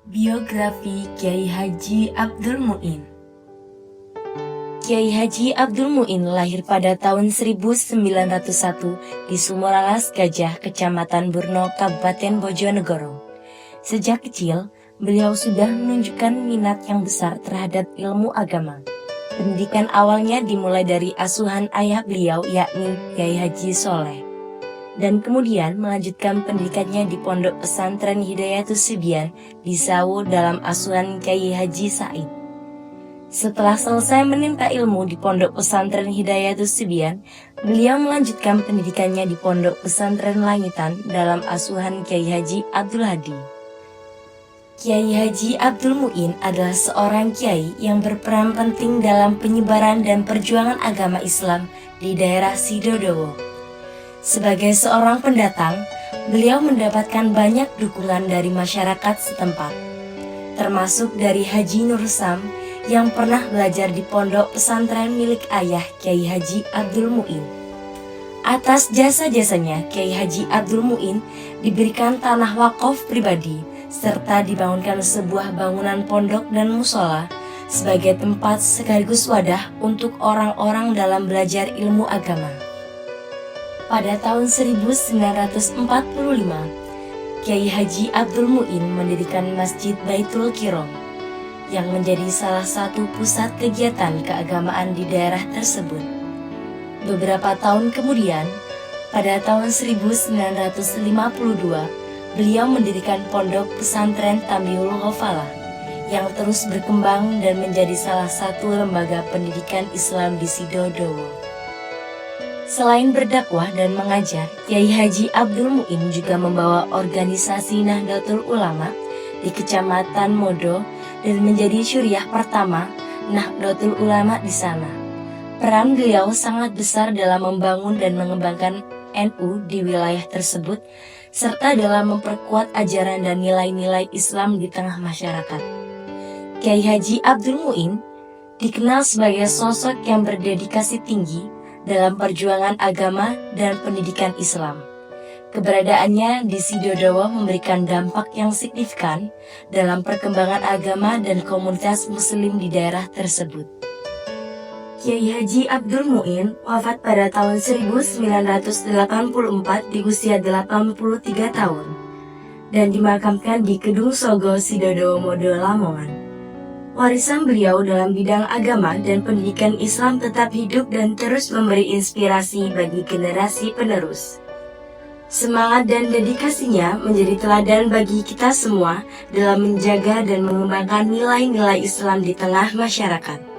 Biografi Kiai Haji Abdul Muin. Kiai Haji Abdul Muin lahir pada tahun 1901 di Sumuralas Gajah, Kecamatan Burno, Kabupaten Bojonegoro. Sejak kecil, beliau sudah menunjukkan minat yang besar terhadap ilmu agama. Pendidikan awalnya dimulai dari asuhan ayah beliau, yakni Kiai Haji Soleh, dan kemudian melanjutkan pendidikannya di Pondok Pesantren Hidayatus Sibian di Sawu dalam asuhan Kiai Haji Said. Setelah selesai menimba ilmu di Pondok Pesantren Hidayatus Sibian, beliau melanjutkan pendidikannya di Pondok Pesantren Langitan dalam asuhan Kiai Haji Abdul Hadi. Kiai Haji Abdul Muin adalah seorang kiai yang berperan penting dalam penyebaran dan perjuangan agama Islam di daerah Sidodowo. Sebagai seorang pendatang, beliau mendapatkan banyak dukungan dari masyarakat setempat, termasuk dari Haji Nur Sam yang pernah belajar di pondok pesantren milik ayah Kiai Haji Abdul Muin. Atas jasa-jasanya, Kiai Haji Abdul Muin diberikan tanah wakaf pribadi serta dibangunkan sebuah bangunan pondok dan musola sebagai tempat sekaligus wadah untuk orang-orang dalam belajar ilmu agama. Pada tahun 1945, Kiai Haji Abdul Muin mendirikan Masjid Baitul Qirom yang menjadi salah satu pusat kegiatan keagamaan di daerah tersebut. Beberapa tahun kemudian, pada tahun 1952, beliau mendirikan Pondok Pesantren Tambiul Ghafalah yang terus berkembang dan menjadi salah satu lembaga pendidikan Islam di Sidodowo. Selain berdakwah dan mengajar, Kiai Haji Abdul Muin juga membawa organisasi Nahdlatul Ulama di Kecamatan Modo dan menjadi syuriah pertama Nahdlatul Ulama di sana. Peran beliau sangat besar dalam membangun dan mengembangkan NU di wilayah tersebut, serta dalam memperkuat ajaran dan nilai-nilai Islam di tengah masyarakat. Kiai Haji Abdul Muin dikenal sebagai sosok yang berdedikasi tinggi dalam perjuangan agama dan pendidikan Islam. Keberadaannya di Sidodowo memberikan dampak yang signifikan dalam perkembangan agama dan komunitas muslim di daerah tersebut. Kiai Haji Abdul Muin wafat pada tahun 1984 di usia 83 tahun dan dimakamkan di Kedung Sogo, Sidodowo Modo, Lamongan. Warisan beliau dalam bidang agama dan pendidikan Islam tetap hidup dan terus memberi inspirasi bagi generasi penerus. Semangat dan dedikasinya menjadi teladan bagi kita semua dalam menjaga dan mengembangkan nilai-nilai Islam di tengah masyarakat.